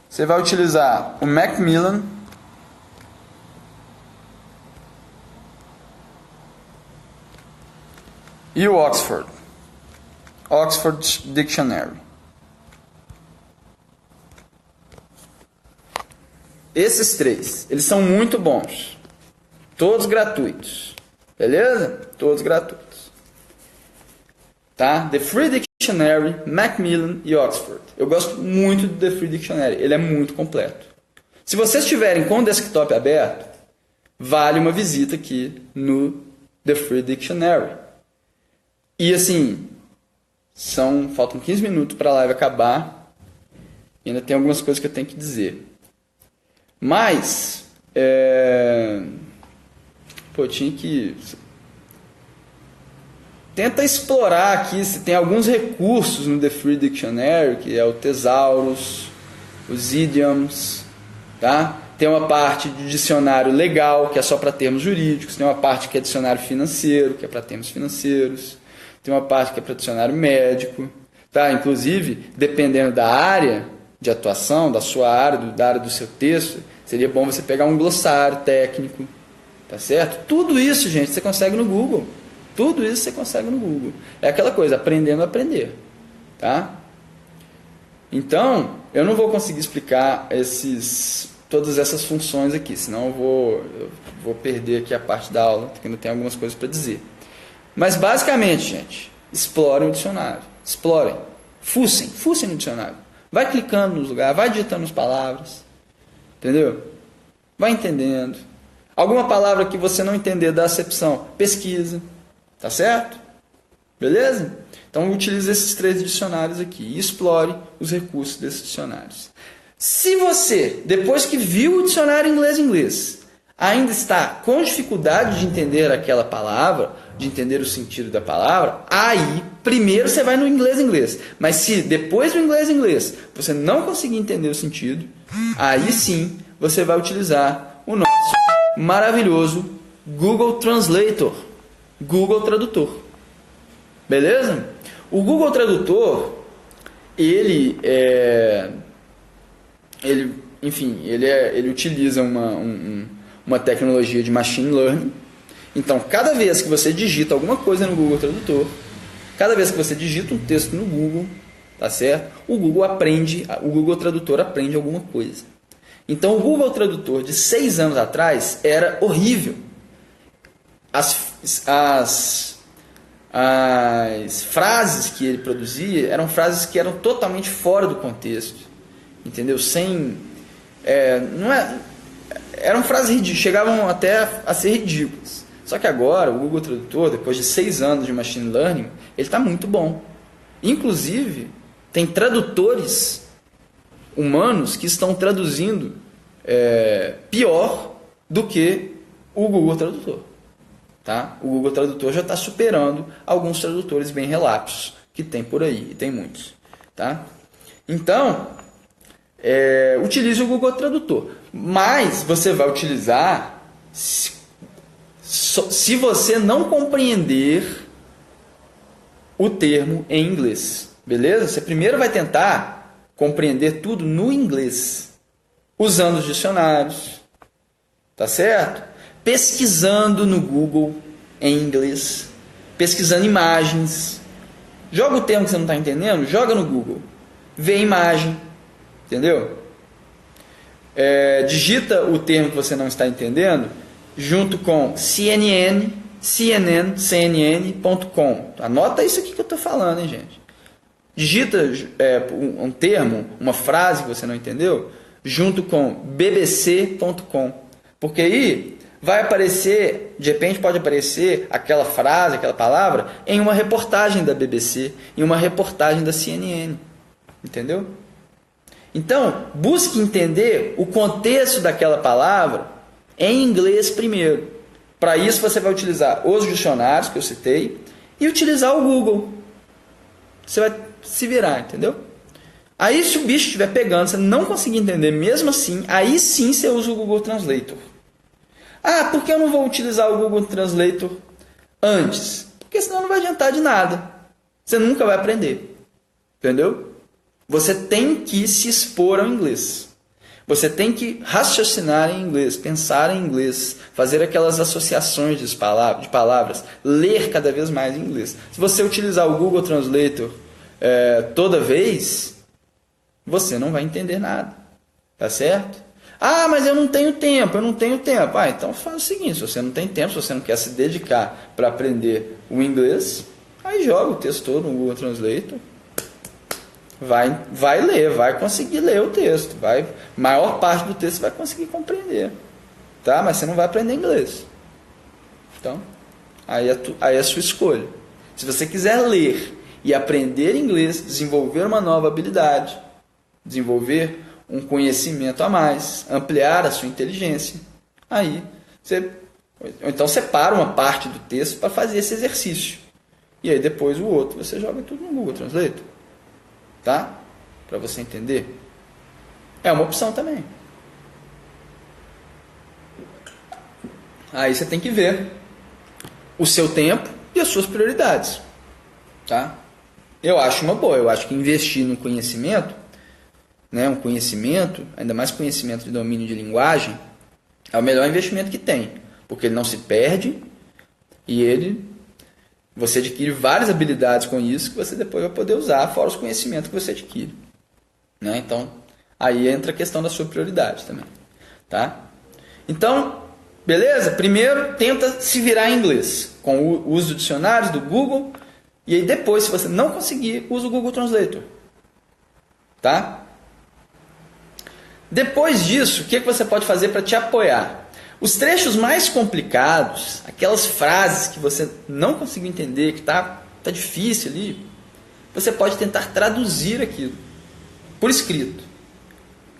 Você vai utilizar o Macmillan e o Oxford Dictionary. Esses três, eles são muito bons. Todos gratuitos. Beleza? Todos gratuitos. Tá? The Free Dictionary, Macmillan e Oxford. Eu gosto muito do The Free Dictionary. Ele é muito completo. Se vocês estiverem com o desktop aberto, vale uma visita aqui no The Free Dictionary. E assim, faltam 15 minutos para a live acabar. E ainda tem algumas coisas que eu tenho que dizer. Mas, tinha que... Tenta explorar aqui se tem alguns recursos no The Free Dictionary, que é o Thesaurus, os idioms, tá? Tem uma parte de dicionário legal, que é só para termos jurídicos. Tem uma parte que é dicionário financeiro, que é para termos financeiros. Tem uma parte que é para dicionário médico, tá? Inclusive, dependendo da área de atuação, da sua área, da área do seu texto, seria bom você pegar um glossário técnico, tá certo? Tudo isso, gente, você consegue no Google. Tudo isso você consegue no Google. É aquela coisa, aprendendo a aprender, tá? Então, eu não vou conseguir explicar todas essas funções aqui, senão eu vou perder aqui a parte da aula, porque ainda tem algumas coisas para dizer. Mas basicamente, gente, explorem o dicionário. Explorem. Fucem no dicionário. Vai clicando nos lugares, vai digitando as palavras. Entendeu? Vai entendendo. Alguma palavra que você não entender da acepção, pesquisa. Tá certo? Beleza? Então utilize esses 3 dicionários aqui e explore os recursos desses dicionários. Se você, depois que viu o dicionário inglês, ainda está com dificuldade de entender aquela palavra, de entender o sentido da palavra, aí primeiro você vai no inglês. Mas se depois do inglês você não conseguir entender o sentido, aí sim você vai utilizar o nosso maravilhoso Google Translator, Google Tradutor. Beleza? O Google Tradutor, ele utiliza uma tecnologia de machine learning Então, cada vez que você digita alguma coisa no Google Tradutor, cada vez que você digita um texto no Google, tá certo? O Google Tradutor aprende alguma coisa. Então, o Google Tradutor de 6 anos atrás era horrível. As frases que ele produzia eram frases que eram totalmente fora do contexto, entendeu? Eram frases ridículas, chegavam até a ser ridículas. Só que agora o Google Tradutor, depois de 6 anos de machine learning, ele está muito bom. Inclusive, tem tradutores humanos que estão traduzindo pior do que o Google Tradutor. Tá? O Google Tradutor já está superando alguns tradutores bem relapsos que tem por aí, e tem muitos. Tá? Então, utilize o Google Tradutor. Mas você vai utilizar se você não compreender o termo em inglês. Beleza? Você primeiro vai tentar compreender tudo no inglês, usando os dicionários. Tá certo? Pesquisando no Google em inglês, pesquisando imagens. Joga o termo que você não está entendendo, joga no Google, vê a imagem, entendeu? Digita o termo que você não está entendendo junto com CNN.com. Anota isso aqui que eu estou falando, hein, gente? Digita um termo, uma frase que você não entendeu, junto com bbc.com. Porque aí vai aparecer, de repente pode aparecer aquela frase, aquela palavra, em uma reportagem da BBC, em uma reportagem da CNN. Entendeu? Então, busque entender o contexto daquela palavra em inglês primeiro. Para isso você vai utilizar os dicionários que eu citei e utilizar o Google. Você vai se virar, entendeu? Aí se o bicho estiver pegando, você não conseguir entender mesmo assim, aí sim você usa o Google Translator. Ah, por que eu não vou utilizar o Google Translator antes? Porque senão não vai adiantar de nada. Você nunca vai aprender. Entendeu? Você tem que se expor ao inglês. Você tem que raciocinar em inglês, pensar em inglês, fazer aquelas associações de palavras, ler cada vez mais em inglês. Se você utilizar o Google Translator toda vez, você não vai entender nada. Tá certo? Ah, mas eu não tenho tempo. Ah, então faz o seguinte, se você não tem tempo, se você não quer se dedicar para aprender o inglês, aí joga o texto todo no Google Translator. Vai ler, vai conseguir ler o texto. Maior parte do texto você vai conseguir compreender. Tá? Mas você não vai aprender inglês. Então, aí é a sua escolha. Se você quiser ler e aprender inglês, desenvolver uma nova habilidade, desenvolver um conhecimento a mais, ampliar a sua inteligência, aí então separa uma parte do texto para fazer esse exercício. E aí depois o outro você joga tudo no Google Translator. Tá? Para você entender. É uma opção também. Aí você tem que ver o seu tempo e as suas prioridades. Tá? Eu acho uma boa. Eu acho que investir no conhecimento, né, um conhecimento, ainda mais conhecimento de domínio de linguagem, é o melhor investimento que tem. Porque ele não se perde e você adquire várias habilidades com isso que você depois vai poder usar, fora os conhecimentos que você adquire. Né? Então, aí entra a questão da sua prioridade também. Tá? Então, beleza? Primeiro, tenta se virar em inglês, com o uso de dicionários, do Google, e aí depois, se você não conseguir, usa o Google Translator. Tá? Depois disso, o que você pode fazer para te apoiar? Os trechos mais complicados, aquelas frases que você não conseguiu entender, que tá difícil ali, você pode tentar traduzir aquilo por escrito,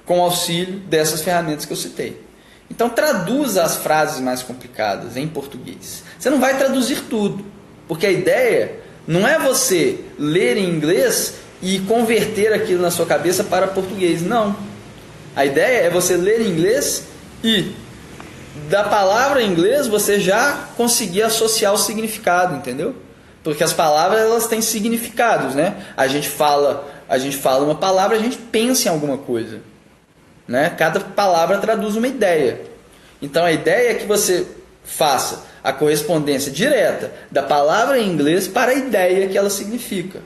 com o auxílio dessas ferramentas que eu citei. Então traduza as frases mais complicadas em português. Você não vai traduzir tudo, porque a ideia não é você ler em inglês e converter aquilo na sua cabeça para português, não. A ideia é você ler em inglês e da palavra em inglês você já conseguir associar o significado, entendeu? Porque as palavras elas têm significados, né? A gente fala uma palavra, a gente pensa em alguma coisa, né? Cada palavra traduz uma ideia. Então a ideia é que você Faça a correspondência direta da palavra em inglês para a ideia que ela significa.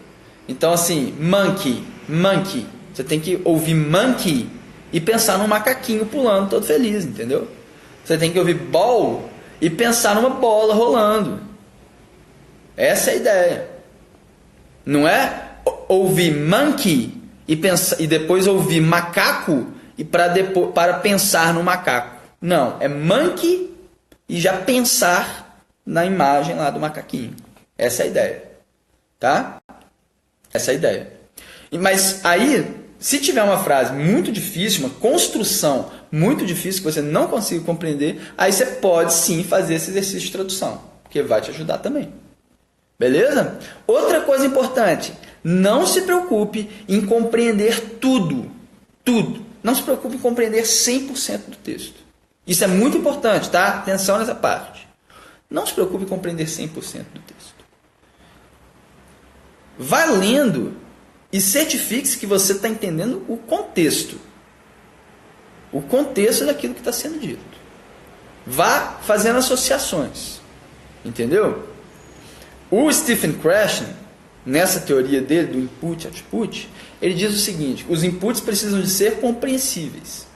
Então, assim, monkey, monkey. Você tem que ouvir monkey e pensar num macaquinho pulando todo feliz, entendeu? Você tem que ouvir ball e pensar numa bola rolando. Essa é a ideia. Não é ouvir monkey e depois ouvir macaco e para pensar no macaco. Não, é monkey e já pensar na imagem lá do macaquinho. Essa é a ideia. Tá? Essa é a ideia. Mas aí, se tiver uma frase muito difícil, uma construção muito difícil que você não consiga compreender, aí você pode sim fazer esse exercício de tradução, porque vai te ajudar também. Beleza? Outra coisa importante, não se preocupe em compreender tudo. Tudo. Não se preocupe em compreender 100% do texto. Isso é muito importante, tá? Atenção nessa parte. Não se preocupe em compreender 100% do texto. Vá lendo e certifique-se que você está entendendo o contexto. O contexto daquilo que está sendo dito. Vá fazendo associações. Entendeu? O Stephen Krashen, nessa teoria dele do input e output, ele diz o seguinte: os inputs precisam de ser compreensíveis.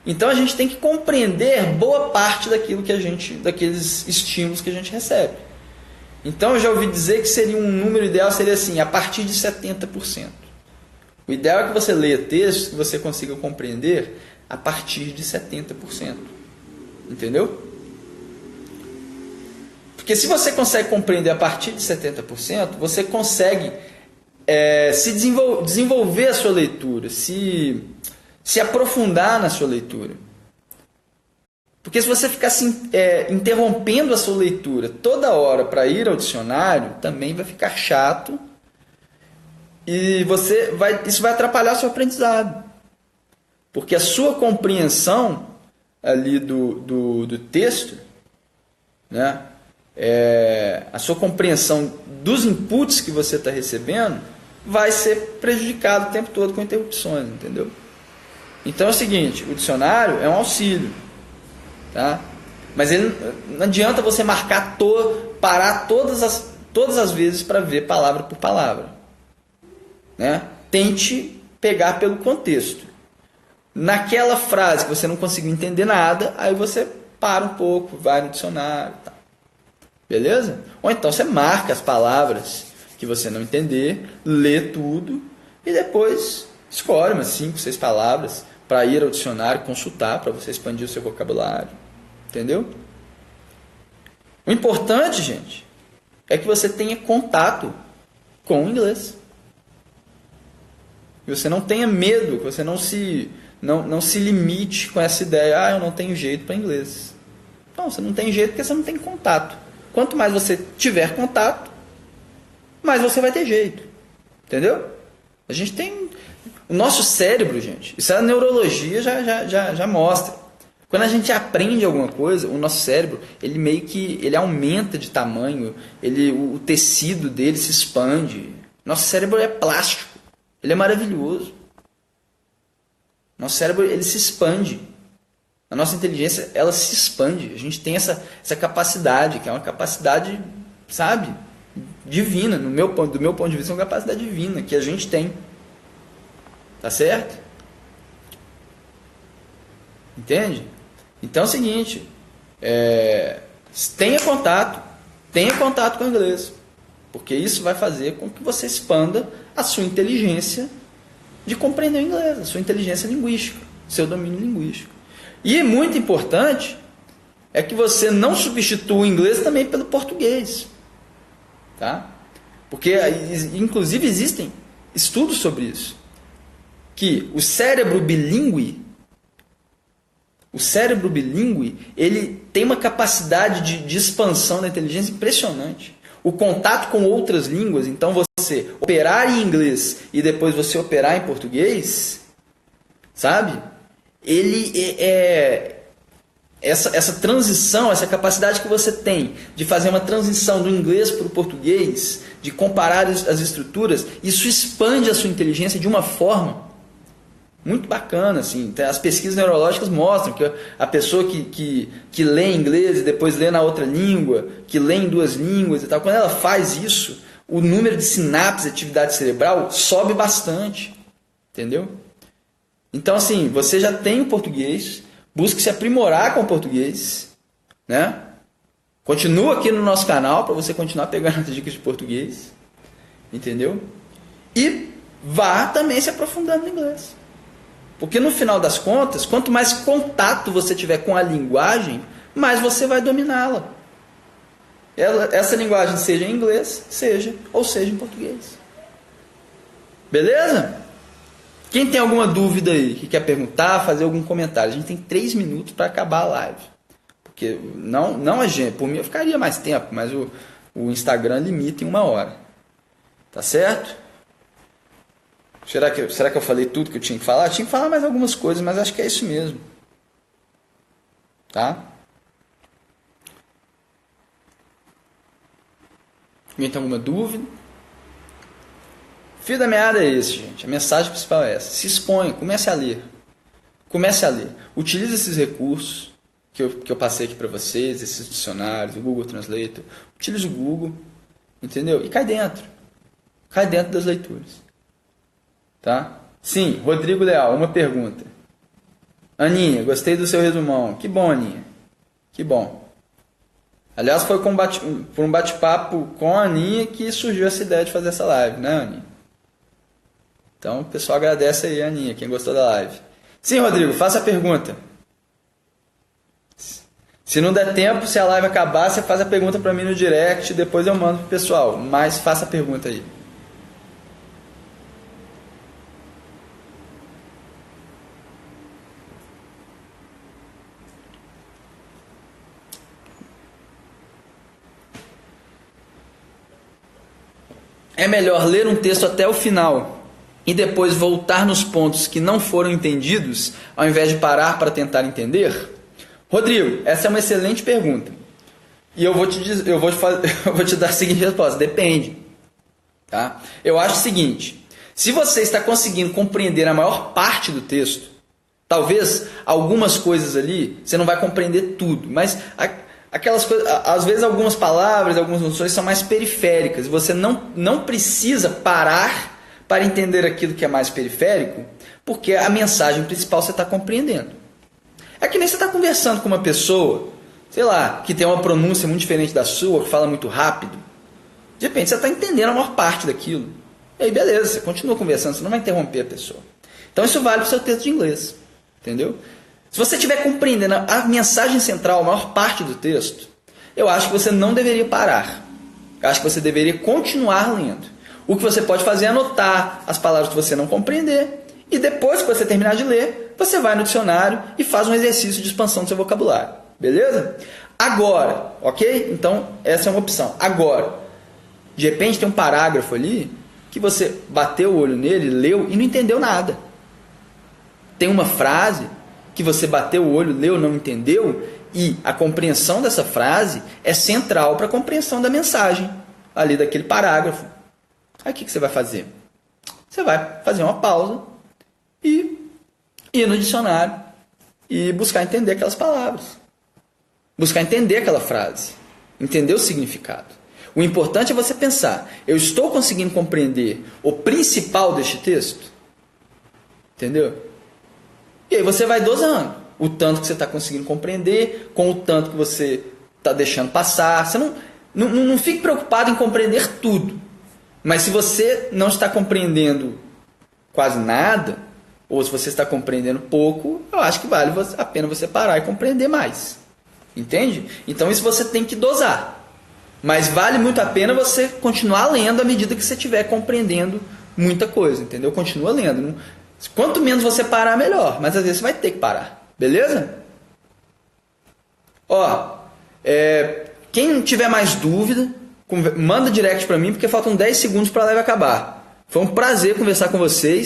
Então a gente tem que compreender boa parte daqueles estímulos que a gente recebe. Então eu já ouvi dizer que seria um número ideal, seria assim, a partir de 70%. O ideal é que você leia textos que você consiga compreender a partir de 70%. Entendeu? Porque se você consegue compreender a partir de 70%, você consegue desenvolver a sua leitura, se aprofundar na sua leitura. Porque se você ficar interrompendo a sua leitura toda hora para ir ao dicionário, também vai ficar chato e isso vai atrapalhar o seu aprendizado. Porque a sua compreensão ali do texto, né, a sua compreensão dos inputs que você está recebendo vai ser prejudicada o tempo todo com interrupções, entendeu? Então é o seguinte, o dicionário é um auxílio, tá? Mas não adianta você parar todas as vezes para ver palavra por palavra, né? Tente pegar pelo contexto. Naquela frase que você não conseguiu entender nada, aí você para um pouco, vai no dicionário, tá? Beleza? Ou então você marca as palavras que você não entender, lê tudo e depois escolhe umas 5, 6 palavras para ir ao dicionário, consultar, para você expandir o seu vocabulário. Entendeu? O importante, gente, é que você tenha contato com o inglês. Que você não tenha medo, que você não se limite com essa ideia, eu não tenho jeito para inglês. Não, você não tem jeito porque você não tem contato. Quanto mais você tiver contato, mais você vai ter jeito. Entendeu? A gente tem... O nosso cérebro, gente, isso a neurologia já mostra. Quando a gente aprende alguma coisa, o nosso cérebro, ele aumenta de tamanho, o tecido dele se expande. Nosso cérebro é plástico, ele é maravilhoso. Nosso cérebro, ele se expande. A nossa inteligência, ela se expande. A gente tem essa capacidade, que é uma capacidade, sabe, divina. Do meu ponto de vista, é uma capacidade divina que a gente tem. Tá certo? Entende? Então é o seguinte, tenha contato com o inglês, porque isso vai fazer com que você expanda a sua inteligência de compreender o inglês, a sua inteligência linguística, seu domínio linguístico. E muito importante é que você não substitua o inglês também pelo português, tá? Porque inclusive existem estudos sobre isso, que o cérebro bilíngue, ele tem uma capacidade de expansão da inteligência impressionante. O contato com outras línguas, então você operar em inglês e depois você operar em português, sabe? Essa transição, essa capacidade que você tem de fazer uma transição do inglês para o português, de comparar as estruturas, isso expande a sua inteligência de uma forma Muito bacana, assim. As pesquisas neurológicas mostram que a pessoa que lê em inglês e depois lê na outra língua, que lê em duas línguas e tal, quando ela faz isso, o número de sinapses, atividade cerebral, sobe bastante. Entendeu? Então, assim, você já tem o português, busque se aprimorar com o português, né? Continua aqui no nosso canal para você continuar pegando as dicas de português, entendeu? E vá também se aprofundando no inglês. Porque no final das contas, quanto mais contato você tiver com a linguagem, mais você vai dominá-la. Essa linguagem seja em inglês, seja em português. Beleza? Quem tem alguma dúvida aí, que quer perguntar, fazer algum comentário? A gente tem 3 minutos para acabar a live. Porque não a gente, por mim eu ficaria mais tempo, mas o Instagram limita em 1 hora. Tá certo? Será que eu falei tudo que eu tinha que falar? Eu tinha que falar mais algumas coisas, mas acho que é isso mesmo. Tá? Alguém tem alguma dúvida? O fio da meada é esse, gente. A mensagem principal é essa. Se exponha, comece a ler. Comece a ler. Utilize esses recursos que eu passei aqui para vocês, esses dicionários, o Google Translator. Utilize o Google, entendeu? E cai dentro. Cai dentro das leituras. Tá? Sim, Rodrigo Leal, uma pergunta. Aninha, gostei do seu resumão. Que bom, Aninha. Que bom. Aliás, foi por um bate-papo com a Aninha que surgiu essa ideia de fazer essa live, né, Aninha? Então, o pessoal agradece aí, Aninha, quem gostou da live. Sim, Rodrigo, faça a pergunta. Se não der tempo, se a live acabar, você faz a pergunta para mim no direct, depois eu mando pro pessoal. Mas faça a pergunta aí. É melhor ler um texto até o final e depois voltar nos pontos que não foram entendidos, ao invés de parar para tentar entender? Rodrigo, essa é uma excelente pergunta. E eu vou te dar a seguinte resposta: depende. Tá? Eu acho o seguinte: se você está conseguindo compreender a maior parte do texto, talvez algumas coisas ali você não vai compreender tudo, mas aquelas coisas, às vezes algumas palavras, algumas noções são mais periféricas. Você não precisa parar para entender aquilo que é mais periférico, porque a mensagem principal você está compreendendo. É que nem você está conversando com uma pessoa, sei lá, que tem uma pronúncia muito diferente da sua, que fala muito rápido. De repente você está entendendo a maior parte daquilo. E aí beleza, você continua conversando, você não vai interromper a pessoa. Então isso vale para o seu texto de inglês. Entendeu? Se você estiver compreendendo a mensagem central, a maior parte do texto, eu acho que você não deveria parar. Eu acho que você deveria continuar lendo. O que você pode fazer é anotar as palavras que você não compreender, e depois que você terminar de ler, você vai no dicionário e faz um exercício de expansão do seu vocabulário. Beleza? Agora, ok? Então, essa é uma opção. Agora, de repente tem um parágrafo ali que você bateu o olho nele, leu e não entendeu nada. Tem uma frase que você bateu o olho, leu, não entendeu, e a compreensão dessa frase é central para a compreensão da mensagem ali daquele parágrafo. Aí o que você vai fazer? Você vai fazer uma pausa e ir no dicionário e buscar entender aquelas palavras. Buscar entender aquela frase. Entender o significado. O importante é você pensar: eu estou conseguindo compreender o principal deste texto? Entendeu? E aí você vai dosando o tanto que você está conseguindo compreender com o tanto que você está deixando passar. Você não fique preocupado em compreender tudo. Mas se você não está compreendendo quase nada, ou se você está compreendendo pouco, eu acho que vale a pena você parar e compreender mais. Entende? Então isso você tem que dosar. Mas vale muito a pena você continuar lendo à medida que você estiver compreendendo muita coisa. Entendeu? Continua lendo. Quanto menos você parar, melhor. Mas às vezes você vai ter que parar. Beleza? Ó, quem tiver mais dúvida, manda direct para mim, porque faltam 10 segundos para a live acabar. Foi um prazer conversar com vocês.